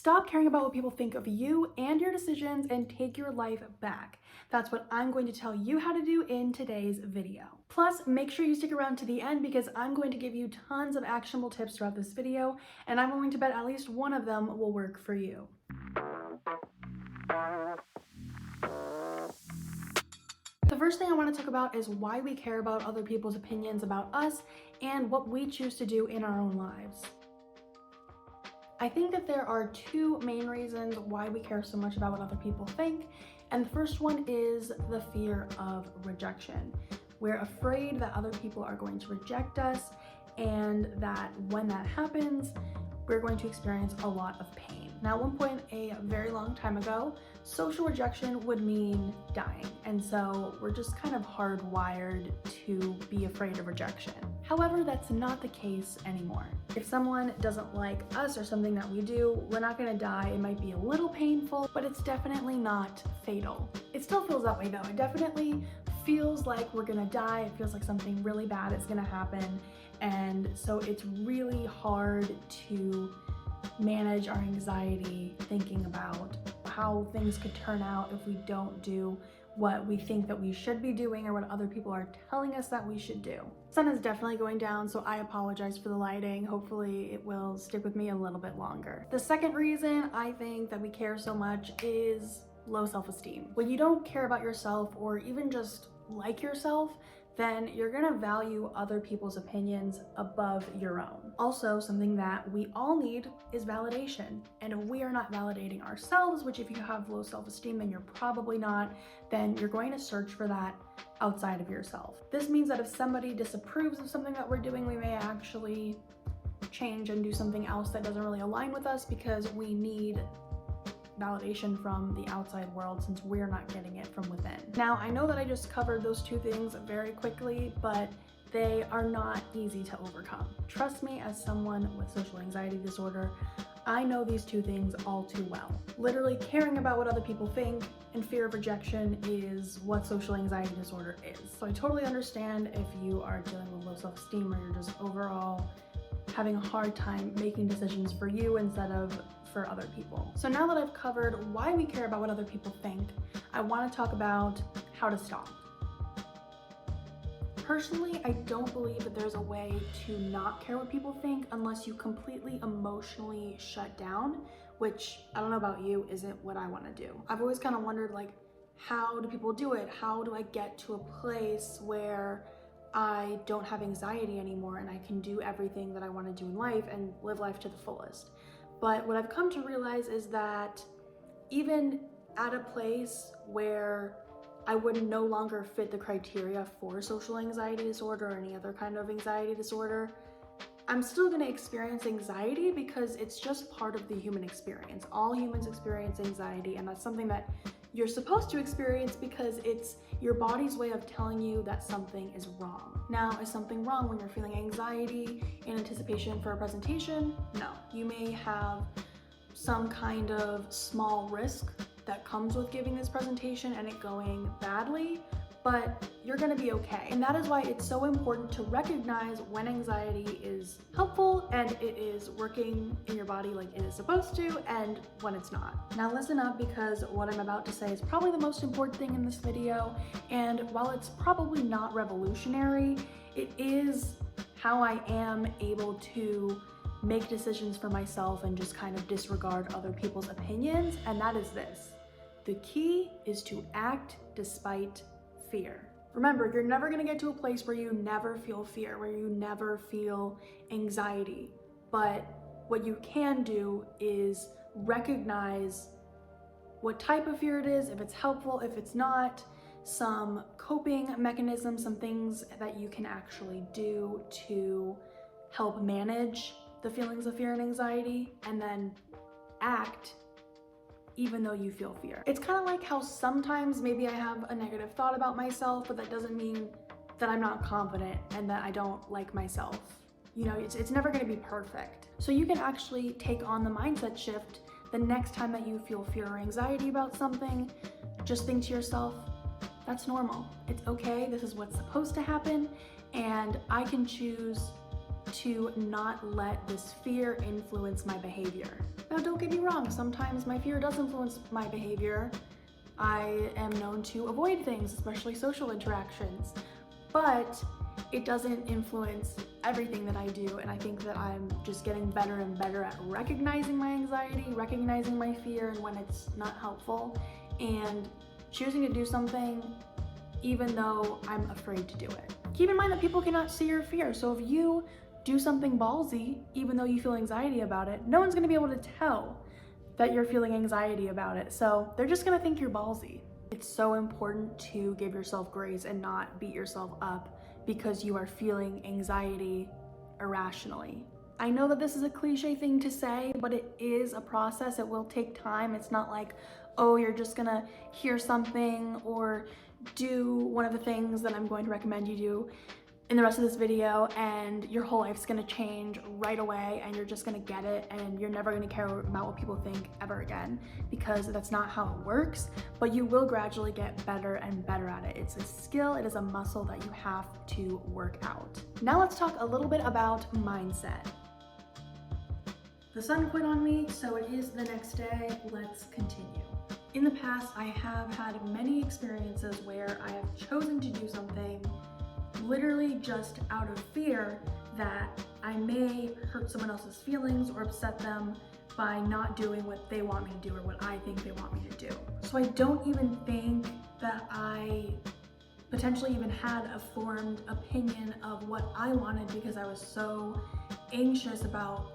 Stop caring about what people think of you and your decisions and take your life back. That's what I'm going to tell you how to do in today's video. Plus, make sure you stick around to the end because I'm going to give you tons of actionable tips throughout this video, and I'm willing to bet at least one of them will work for you. The first thing I want to talk about is why we care about other people's opinions about us and what we choose to do in our own lives. I think that there are two main reasons why we care so much about what other people think, and the first one is the fear of rejection. We're afraid that other people are going to reject us, and that when that happens, we're going to experience a lot of pain. Now, at one point a very long time ago, social rejection would mean dying, and so we're just kind of hardwired to be afraid of rejection. However, that's not the case anymore. If someone doesn't like us or something that we do, we're not gonna die. It might be a little painful, but it's definitely not fatal. It still feels that way though. It definitely feels like we're gonna die. It feels like something really bad is gonna happen. And so it's really hard to manage our anxiety thinking about how things could turn out if we don't do what we think that we should be doing or what other people are telling us that we should do. Sun is definitely going down, so I apologize for the lighting. Hopefully it will stick with me a little bit longer. The second reason I think that we care so much is low self-esteem. When you don't care about yourself or even just like yourself, then you're gonna value other people's opinions above your own. Also, something that we all need is validation. And if we are not validating ourselves, which if you have low self-esteem and you're probably not, then you're going to search for that outside of yourself. This means that if somebody disapproves of something that we're doing, we may actually change and do something else that doesn't really align with us because we need validation from the outside world since we're not getting it from within. Now, I know that I just covered those two things very quickly, but they are not easy to overcome. Trust me, as someone with social anxiety disorder, I know these two things all too well. Literally caring about what other people think and fear of rejection is what social anxiety disorder is. So I totally understand if you are dealing with low self-esteem or you're just overall having a hard time making decisions for you instead of for other people. So now that I've covered why we care about what other people think, I want to talk about how to stop. Personally, I don't believe that there's a way to not care what people think unless you completely emotionally shut down, which I don't know about you, isn't what I want to do. I've always kind of wondered, like, how do people do it? How do I get to a place where I don't have anxiety anymore and I can do everything that I want to do in life and live life to the fullest? But what I've come to realize is that even at a place where I would no longer fit the criteria for social anxiety disorder or any other kind of anxiety disorder, I'm still going to experience anxiety because it's just part of the human experience. All humans experience anxiety, and that's something that you're supposed to experience because it's your body's way of telling you that something is wrong. Now, is something wrong when you're feeling anxiety in anticipation for a presentation? No. You may have some kind of small risk that comes with giving this presentation and it going badly, but you're gonna be okay. And that is why it's so important to recognize when anxiety is helpful and it is working in your body like it is supposed to, and when it's not. Now listen up, because what I'm about to say is probably the most important thing in this video, and while it's probably not revolutionary, it is how I am able to make decisions for myself and just kind of disregard other people's opinions, and that is this. The key is to act despite fear. Remember, you're never gonna get to a place where you never feel fear, where you never feel anxiety. But what you can do is recognize what type of fear it is, if it's helpful, if it's not, some coping mechanisms, some things that you can actually do to help manage the feelings of fear and anxiety, and then act even though you feel fear. It's kind of like how sometimes maybe I have a negative thought about myself, but that doesn't mean that I'm not confident and that I don't like myself. You know, it's never gonna be perfect. So you can actually take on the mindset shift the next time that you feel fear or anxiety about something. Just think to yourself, that's normal. It's okay, this is what's supposed to happen, and I can choose to not let this fear influence my behavior. Now, don't get me wrong, sometimes my fear does influence my behavior. I am known to avoid things, especially social interactions, but it doesn't influence everything that I do, and I think that I'm just getting better and better at recognizing my anxiety, recognizing my fear and when it's not helpful, and choosing to do something even though I'm afraid to do it. Keep in mind that people cannot see your fear, so if you do something ballsy, even though you feel anxiety about it, no one's gonna be able to tell that you're feeling anxiety about it, so they're just gonna think you're ballsy. It's so important to give yourself grace and not beat yourself up because you are feeling anxiety irrationally. I know that this is a cliche thing to say, but it is a process. It will take time. It's not like, oh, you're just gonna hear something or do one of the things that I'm going to recommend you do in the rest of this video and your whole life's gonna change right away and you're just gonna get it and you're never gonna care about what people think ever again, because that's not how it works. But you will gradually get better and better at it. It's a skill, it is a muscle that you have to work out. Now let's talk a little bit about mindset. The sun quit on me, so it is the next day. Let's continue. In the past, I have had many experiences where I have chosen to do something literally just out of fear that I may hurt someone else's feelings or upset them by not doing what they want me to do or what I think they want me to do. So I don't even think that I potentially even had a formed opinion of what I wanted because I was so anxious about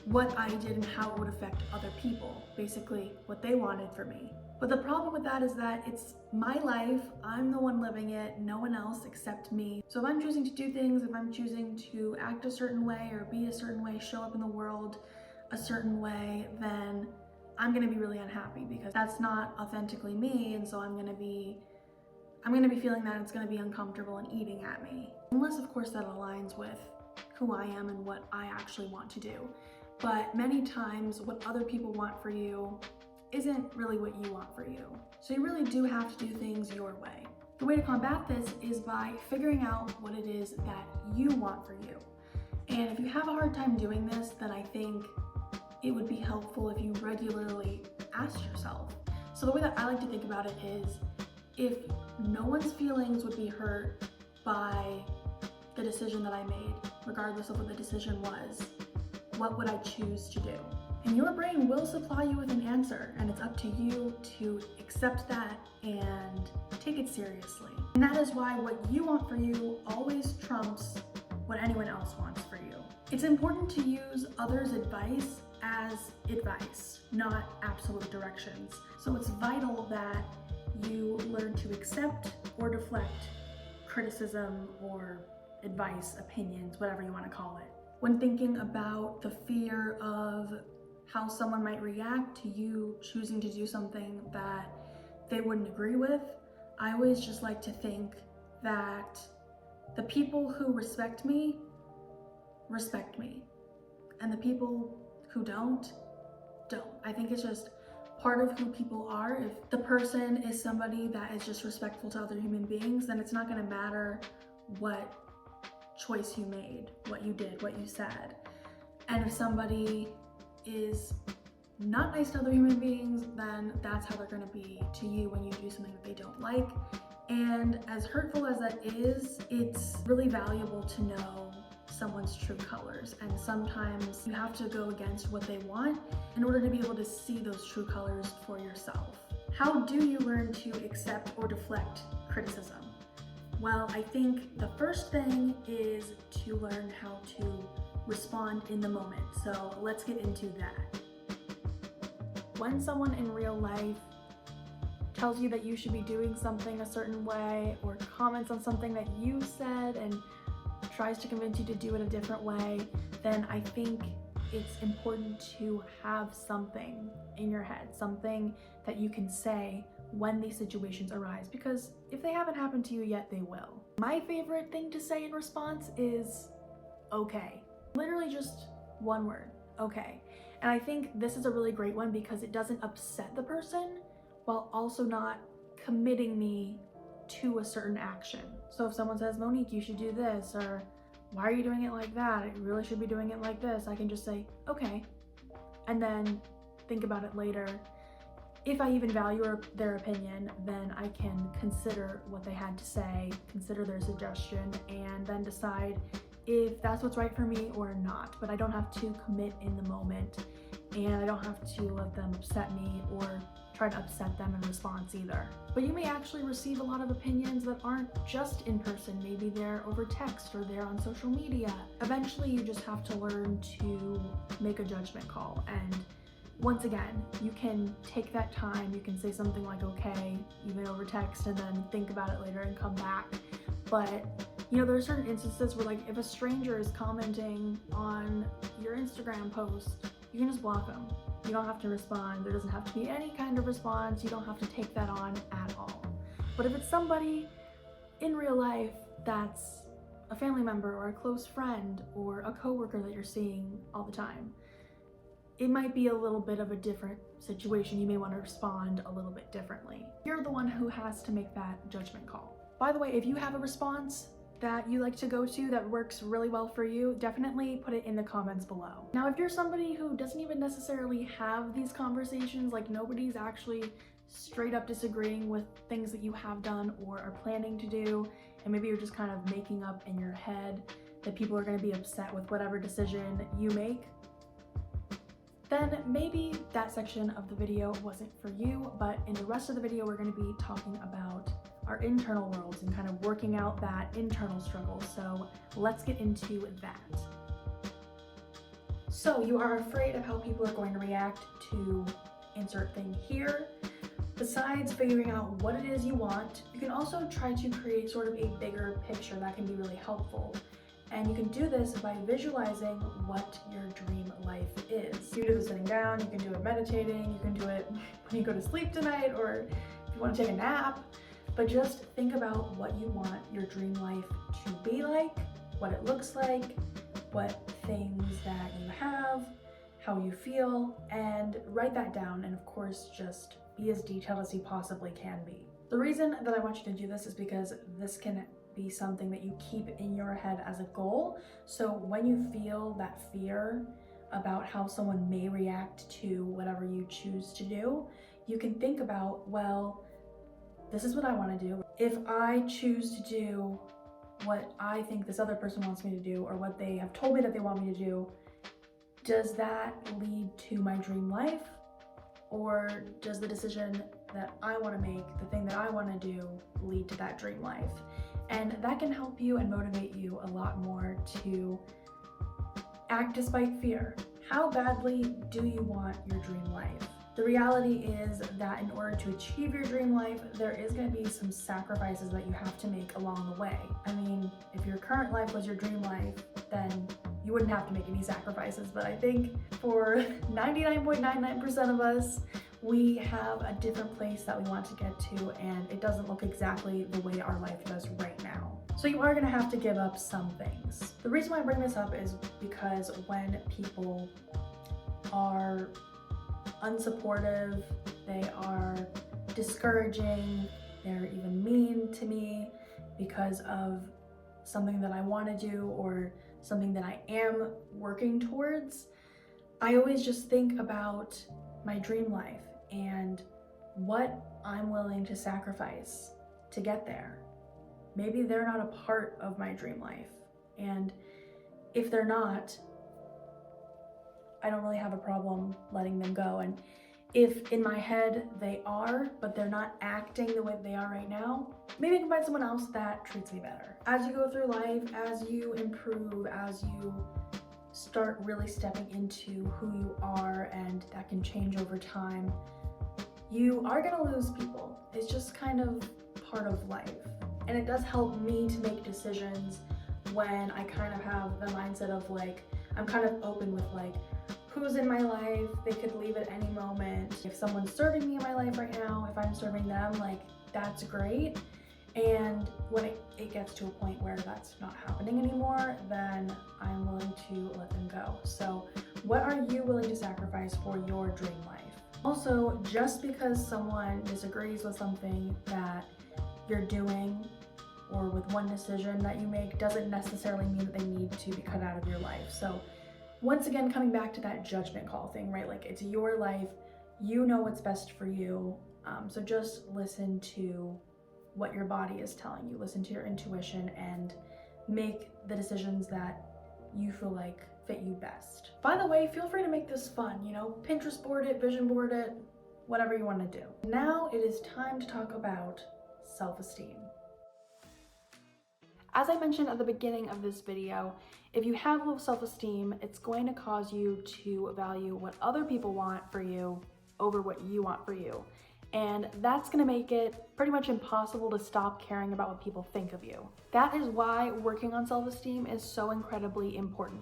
what I did and how it would affect other people, basically what they wanted for me. But the problem with that is that it's my life, I'm the one living it, no one else except me. So if I'm choosing to do things, if I'm choosing to act a certain way or be a certain way, show up in the world a certain way, then I'm gonna be really unhappy because that's not authentically me, and so I'm gonna be feeling that it's gonna be uncomfortable and eating at me. Unless of course that aligns with who I am and what I actually want to do. But many times what other people want for you isn't really what you want for you. So you really do have to do things your way. The way to combat this is by figuring out what it is that you want for you. And if you have a hard time doing this, then I think it would be helpful if you regularly ask yourself. So the way that I like to think about it is, if no one's feelings would be hurt by the decision that I made, regardless of what the decision was, what would I choose to do? And your brain will supply you with an answer, and it's up to you to accept that and take it seriously. And that is why what you want for you always trumps what anyone else wants for you. It's important to use others' advice as advice, not absolute directions. So it's vital that you learn to accept or deflect criticism or advice, opinions, whatever you want to call it. When thinking about the fear of how someone might react to you choosing to do something that they wouldn't agree with, I always just like to think that the people who respect me, and the people who don't. I think it's just part of who people are. If the person is somebody that is just respectful to other human beings, then it's not gonna matter what choice you made, what you did, what you said. And if somebody is not nice to other human beings, then that's how they're gonna be to you when you do something that they don't like. And as hurtful as that is, it's really valuable to know someone's true colors, and sometimes you have to go against what they want in order to be able to see those true colors for yourself. How do you learn to accept or deflect criticism? Well, I think the first thing is to learn how to respond in the moment. So let's get into that. When someone in real life tells you that you should be doing something a certain way, or comments on something that you said and tries to convince you to do it a different way, then I think it's important to have something in your head, something that you can say when these situations arise, because if they haven't happened to you yet, they will. My favorite thing to say in response is okay. Literally just one word, okay. And I think this is a really great one because it doesn't upset the person while also not committing me to a certain action. So if someone says, Monique, you should do this, or why are you doing it like that? You really should be doing it like this. I can just say, okay, and then think about it later. If I even value their opinion, then I can consider what they had to say, consider their suggestion, and then decide if that's what's right for me or not. But I don't have to commit in the moment, and I don't have to let them upset me or try to upset them in response either. But you may actually receive a lot of opinions that aren't just in person. Maybe they're over text or they're on social media. Eventually, you just have to learn to make a judgment call. And once again, you can take that time, you can say something like okay, even over text, and then think about it later and come back. But you know, there are certain instances where, like, if a stranger is commenting on your Instagram post, you can just block them. You don't have to respond. There doesn't have to be any kind of response. You don't have to take that on at all. But if it's somebody in real life that's a family member or a close friend or a coworker that you're seeing all the time, it might be a little bit of a different situation. You may want to respond a little bit differently. You're the one who has to make that judgment call. By the way, if you have a response that you like to go to that works really well for you, definitely put it in the comments below. Now, if you're somebody who doesn't even necessarily have these conversations, like nobody's actually straight up disagreeing with things that you have done or are planning to do, and maybe you're just kind of making up in your head that people are going to be upset with whatever decision you make, then maybe that section of the video wasn't for you. But in the rest of the video, we're going to be talking about our internal worlds and kind of working out that internal struggle. So let's get into that. So you are afraid of how people are going to react to insert thing here. Besides figuring out what it is you want, you can also try to create sort of a bigger picture that can be really helpful. And you can do this by visualizing what your dream life is. You can do this sitting down, you can do it meditating, you can do it when you go to sleep tonight, or if you want to take a nap. But just think about what you want your dream life to be like, what it looks like, what things that you have, how you feel, and write that down. And of course, just be as detailed as you possibly can be. The reason that I want you to do this is because this can be something that you keep in your head as a goal. So when you feel that fear about how someone may react to whatever you choose to do, you can think about, well, this is what I want to do. If I choose to do what I think this other person wants me to do, or what they have told me that they want me to do, does that lead to my dream life? Or does the decision that I want to make, the thing that I want to do, lead to that dream life? And that can help you and motivate you a lot more to act despite fear. How badly do you want your dream life? The reality is that in order to achieve your dream life, there is going to be some sacrifices that you have to make along the way. I mean, if your current life was your dream life, then you wouldn't have to make any sacrifices. But I think for 99.99% of us, we have a different place that we want to get to, and it doesn't look exactly the way our life does right now. So you are going to have to give up some things. The reason why I bring this up is because when people are unsupportive, they are discouraging, they're even mean to me because of something that I want to do or something that I am working towards, I always just think about my dream life and what I'm willing to sacrifice to get there. Maybe they're not a part of my dream life, and if they're not, I don't really have a problem letting them go. And if in my head they are, but they're not acting the way they are right now, maybe I can find someone else that treats me better. As you go through life, as you improve, as you start really stepping into who you are, and that can change over time, you are gonna lose people. It's just kind of part of life. And it does help me to make decisions when I kind of have the mindset of like, I'm kind of open with like, who's in my life, they could leave at any moment. If someone's serving me in my life right now, if I'm serving them, like, that's great. And when it gets to a point where that's not happening anymore, then I'm willing to let them go. So what are you willing to sacrifice for your dream life? Also, just because someone disagrees with something that you're doing or with one decision that you make doesn't necessarily mean that they need to be cut out of your life. So once again, coming back to that judgment call thing, right? Like, it's your life, you know what's best for you. So just listen to what your body is telling you, listen to your intuition, and make the decisions that you feel like fit you best. By the way, feel free to make this fun, you know, Pinterest board it, vision board it, whatever you want to do. Now it is time to talk about self-esteem. As I mentioned at the beginning of this video, if you have low self-esteem, it's going to cause you to value what other people want for you over what you want for you. And that's gonna make it pretty much impossible to stop caring about what people think of you. That is why working on self-esteem is so incredibly important.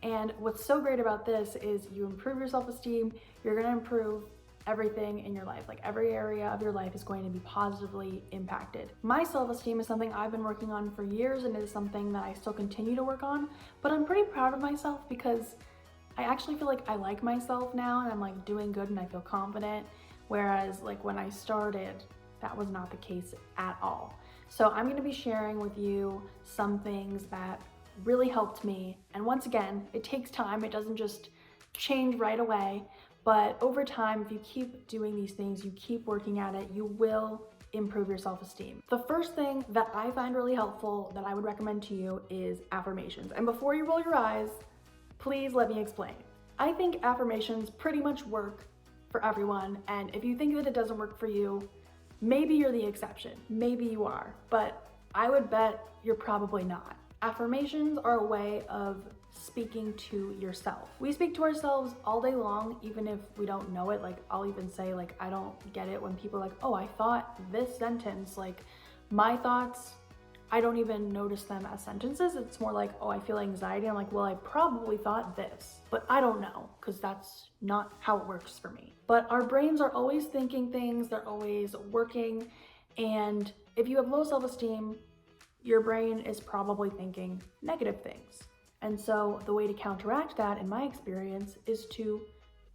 And what's so great about this is you improve your self-esteem, you're gonna improve everything in your life. Like, every area of your life is going to be positively impacted. My self-esteem is something I've been working on for years, and it is something that I still continue to work on, but I'm pretty proud of myself because I actually feel like I like myself now, and I'm like doing good and I feel confident. Whereas like when I started, that was not the case at all. So I'm gonna be sharing with you some things that really helped me. And once again, it takes time. It doesn't just change right away. But over time, if you keep doing these things, you keep working at it, you will improve your self-esteem. The first thing that I find really helpful that I would recommend to you is affirmations. And before you roll your eyes, please let me explain. I think affirmations pretty much work for everyone. And if you think that it doesn't work for you, maybe you're the exception. Maybe you are, but I would bet you're probably not. Affirmations are a way of speaking to yourself. We speak to ourselves all day long, even if we don't know it. Like, I'll even say, like, I don't get it when people are like, oh, I thought this sentence. Like, my thoughts, I don't even notice them as sentences. It's more like, oh, I feel anxiety. I'm like, well, I probably thought this, but I don't know, because that's not how it works for me. But our brains are always thinking things, they're always working. And if you have low self-esteem, your brain is probably thinking negative things. And so the way to counteract that, in my experience, is to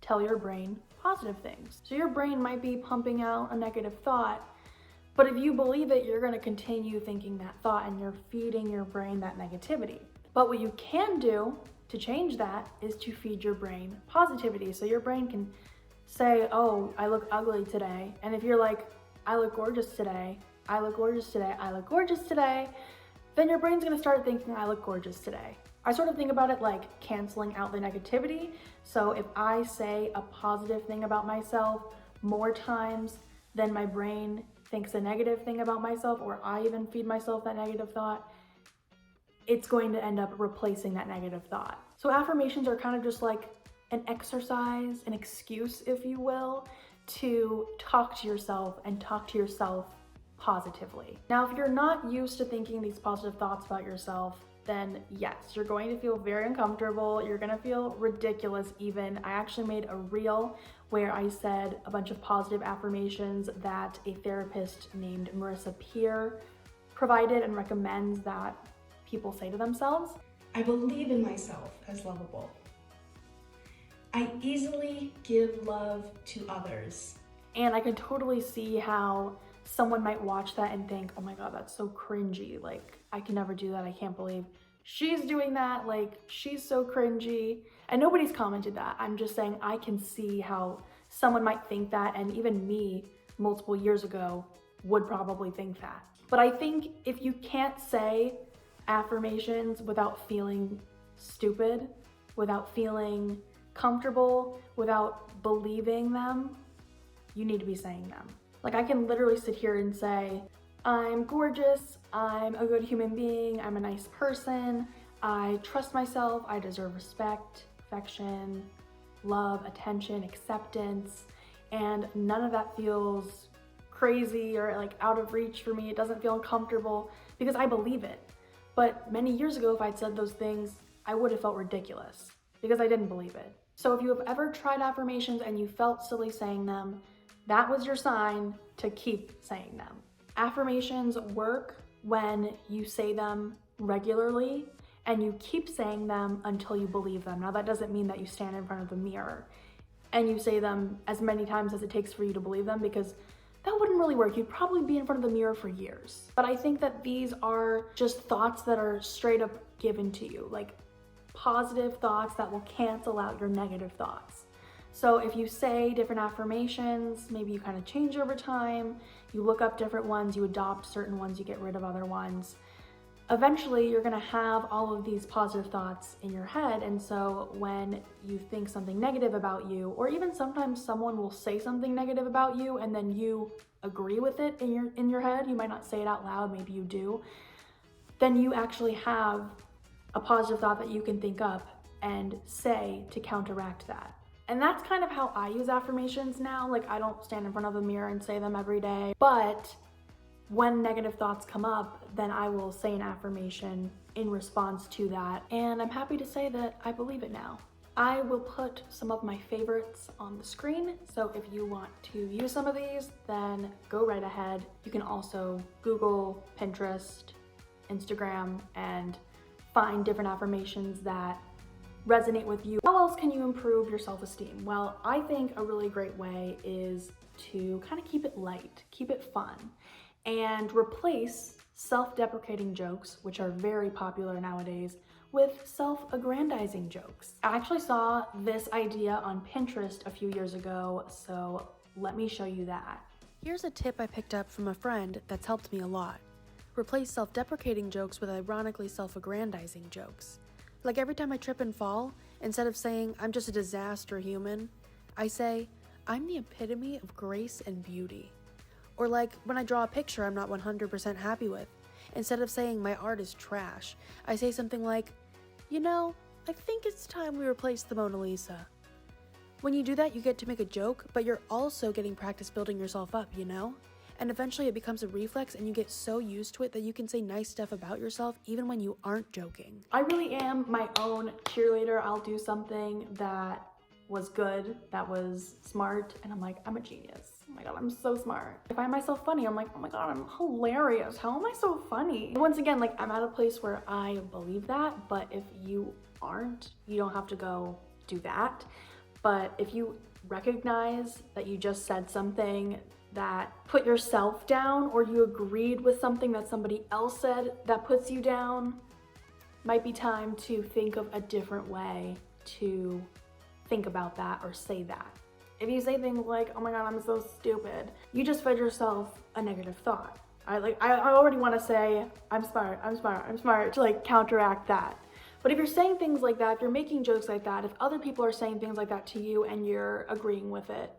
tell your brain positive things. So your brain might be pumping out a negative thought, but if you believe it, you're going to continue thinking that thought, and you're feeding your brain that negativity. But what you can do to change that is to feed your brain positivity. So your brain can say, oh, I look ugly today. And if you're like, I look gorgeous today, I look gorgeous today, I look gorgeous today, then your brain's going to start thinking, I look gorgeous today. I sort of think about it like canceling out the negativity. So if I say a positive thing about myself more times than my brain thinks a negative thing about myself, or I even feed myself that negative thought, it's going to end up replacing that negative thought. So affirmations are kind of just like an exercise, an excuse, if you will, to talk to yourself and talk to yourself positively. Now, if you're not used to thinking these positive thoughts about yourself, then yes, you're going to feel very uncomfortable. You're gonna feel ridiculous even. I actually made a reel where I said a bunch of positive affirmations that a therapist named Marissa Peer provided and recommends that people say to themselves. I believe in myself as lovable. I easily give love to others. And I could totally see how someone might watch that and think, oh my God, that's so cringy. Like, I can never do that. I can't believe she's doing that. Like, she's so cringy. And nobody's commented that. I'm just saying I can see how someone might think that, and even me multiple years ago would probably think that. But I think if you can't say affirmations without feeling stupid, without feeling comfortable, without believing them, you need to be saying them. Like, I can literally sit here and say, I'm gorgeous, I'm a good human being, I'm a nice person, I trust myself, I deserve respect, affection, love, attention, acceptance, and none of that feels crazy or like out of reach for me. It doesn't feel uncomfortable because I believe it. But many years ago, if I'd said those things, I would have felt ridiculous because I didn't believe it. So if you have ever tried affirmations and you felt silly saying them, that was your sign to keep saying them. Affirmations work when you say them regularly and you keep saying them until you believe them. Now, that doesn't mean that you stand in front of the mirror and you say them as many times as it takes for you to believe them, because that wouldn't really work. You'd probably be in front of the mirror for years. But I think that these are just thoughts that are straight up given to you, like positive thoughts that will cancel out your negative thoughts. So if you say different affirmations, maybe you kind of change over time, you look up different ones, you adopt certain ones, you get rid of other ones. Eventually, you're gonna have all of these positive thoughts in your head, and so when you think something negative about you, or even sometimes someone will say something negative about you and then you agree with it in your head, you might not say it out loud, maybe you do, then you actually have a positive thought that you can think up and say to counteract that. And that's kind of how I use affirmations now. Like, I don't stand in front of a mirror and say them every day, but when negative thoughts come up, then I will say an affirmation in response to that. And I'm happy to say that I believe it now. I will put some of my favorites on the screen. So if you want to use some of these, then go right ahead. You can also Google, Pinterest, Instagram, and find different affirmations that resonate with you. How else can you improve your self-esteem? Well, I think a really great way is to kind of keep it light, keep it fun, and replace self-deprecating jokes, which are very popular nowadays, with self-aggrandizing jokes. I actually saw this idea on Pinterest a few years ago, so let me show you that. Here's a tip I picked up from a friend that's helped me a lot. Replace self-deprecating jokes with ironically self-aggrandizing jokes. Like every time I trip and fall, instead of saying, I'm just a disaster human, I say, I'm the epitome of grace and beauty. Or like when I draw a picture I'm not 100% happy with, instead of saying my art is trash, I say something like, you know, I think it's time we replace the Mona Lisa. When you do that, you get to make a joke, but you're also getting practice building yourself up, you know? And eventually it becomes a reflex and you get so used to it that you can say nice stuff about yourself even when you aren't joking. I really am my own cheerleader. I'll do something that was good, that was smart, and I'm like, I'm a genius. Oh my God, I'm so smart. I find myself funny, I'm like, oh my God, I'm hilarious. How am I so funny? Once again, like, I'm at a place where I believe that, but if you aren't, you don't have to go do that. But if you recognize that you just said something that put yourself down, or you agreed with something that somebody else said that puts you down, might be time to think of a different way to think about that or say that. If you say things like, oh my God, I'm so stupid, you just fed yourself a negative thought. I already want to say, I'm smart to like counteract that. But if you're saying things like that, if you're making jokes like that, if other people are saying things like that to you and you're agreeing with it,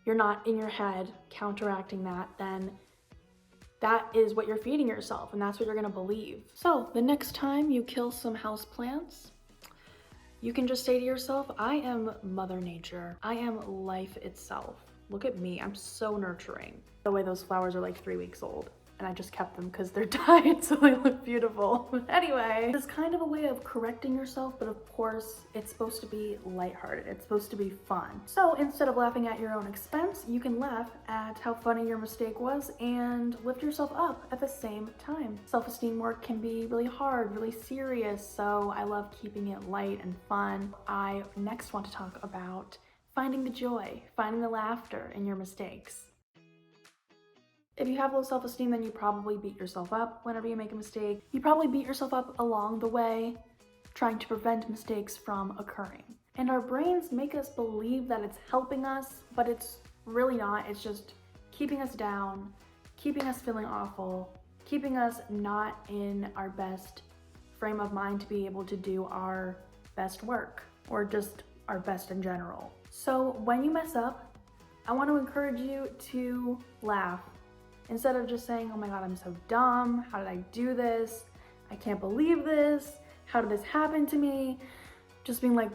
you're not in your head counteracting that, then that is what you're feeding yourself, and that's what you're gonna believe. So the next time you kill some houseplants, you can just say to yourself, I am Mother Nature. I am life itself. Look at me, I'm so nurturing. By the way, those flowers are like 3 weeks old, and I just kept them because they're dyed, so they look beautiful. But anyway, it's kind of a way of correcting yourself, but of course, it's supposed to be lighthearted. It's supposed to be fun. So instead of laughing at your own expense, you can laugh at how funny your mistake was and lift yourself up at the same time. Self-esteem work can be really hard, really serious, so I love keeping it light and fun. I next want to talk about finding the joy, finding the laughter in your mistakes. If you have low self-esteem, then you probably beat yourself up whenever you make a mistake. You probably beat yourself up along the way, trying to prevent mistakes from occurring. And our brains make us believe that it's helping us, but it's really not. It's just keeping us down, keeping us feeling awful, keeping us not in our best frame of mind to be able to do our best work, or just our best in general. So when you mess up, I want to encourage you to laugh. Instead of just saying, oh my God, I'm so dumb. How did I do this? I can't believe this. How did this happen to me? Just being like,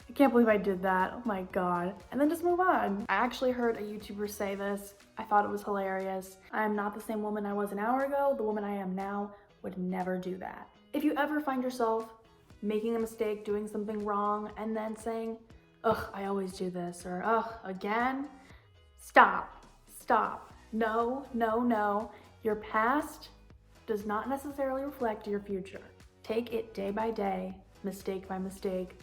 I can't believe I did that. Oh my God. And then just move on. I actually heard a YouTuber say this. I thought it was hilarious. I am not the same woman I was an hour ago. The woman I am now would never do that. If you ever find yourself making a mistake, doing something wrong, and then saying, ugh, I always do this, or ugh, again, stop. No. Your past does not necessarily reflect your future. Take it day by day, mistake by mistake.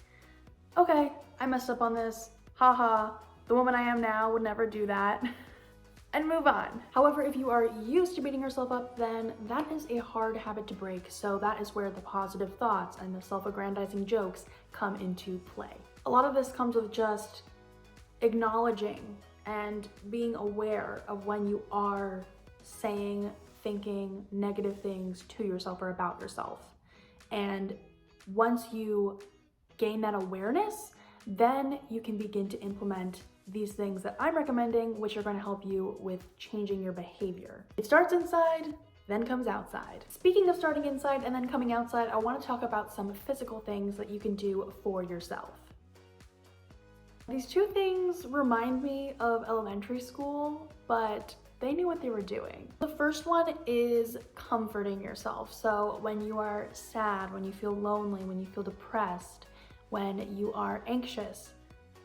Okay, I messed up on this. Haha, the woman I am now would never do that. and move on. However, if you are used to beating yourself up, then that is a hard habit to break. So that is where the positive thoughts and the self-aggrandizing jokes come into play. A lot of this comes with just acknowledging and being aware of when you are saying, thinking negative things to yourself or about yourself. And once you gain that awareness, then you can begin to implement these things that I'm recommending, which are going to help you with changing your behavior. It starts inside, then comes outside. Speaking of starting inside and then coming outside, I want to talk about some physical things that you can do for yourself. These two things remind me of elementary school, but they knew what they were doing. The first one is comforting yourself. So when you are sad, when you feel lonely, when you feel depressed, when you are anxious,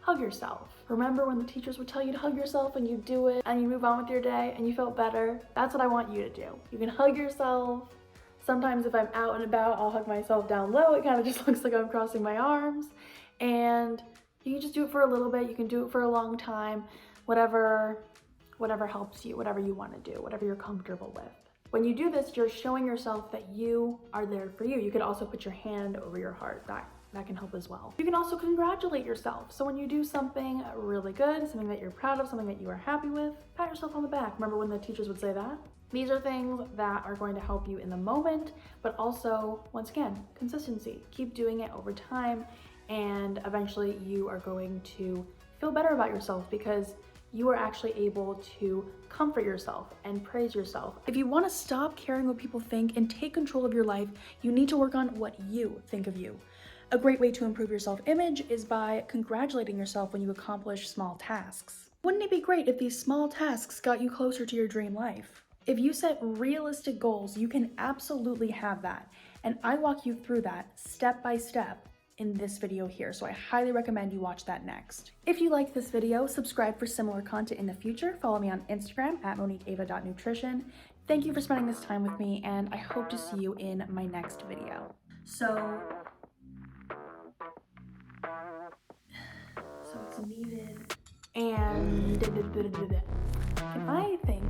hug yourself. Remember when the teachers would tell you to hug yourself and you do it and you move on with your day and you felt better? That's what I want you to do. You can hug yourself. Sometimes if I'm out and about, I'll hug myself down low. It kind of just looks like I'm crossing my arms. And you can just do it for a little bit. You can do it for a long time. Whatever helps you, whatever you want to do, whatever you're comfortable with. When you do this, you're showing yourself that you are there for you. You could also put your hand over your heart. That can help as well. You can also congratulate yourself. So when you do something really good, something that you're proud of, something that you are happy with, pat yourself on the back. Remember when the teachers would say that? These are things that are going to help you in the moment, but also, once again, consistency. Keep doing it over time, and eventually you are going to feel better about yourself because you are actually able to comfort yourself and praise yourself. If you want to stop caring what people think and take control of your life, you need to work on what you think of you. A great way to improve your self-image is by congratulating yourself when you accomplish small tasks. Wouldn't it be great if these small tasks got you closer to your dream life? If you set realistic goals, you can absolutely have that. And I walk you through that step by step in this video here, so I highly recommend you watch that next. If you liked this video, subscribe for similar content in the future. Follow me on Instagram at moniqueava.nutrition. Thank you for spending this time with me, and I hope to see you in my next video. So it's needed, and I think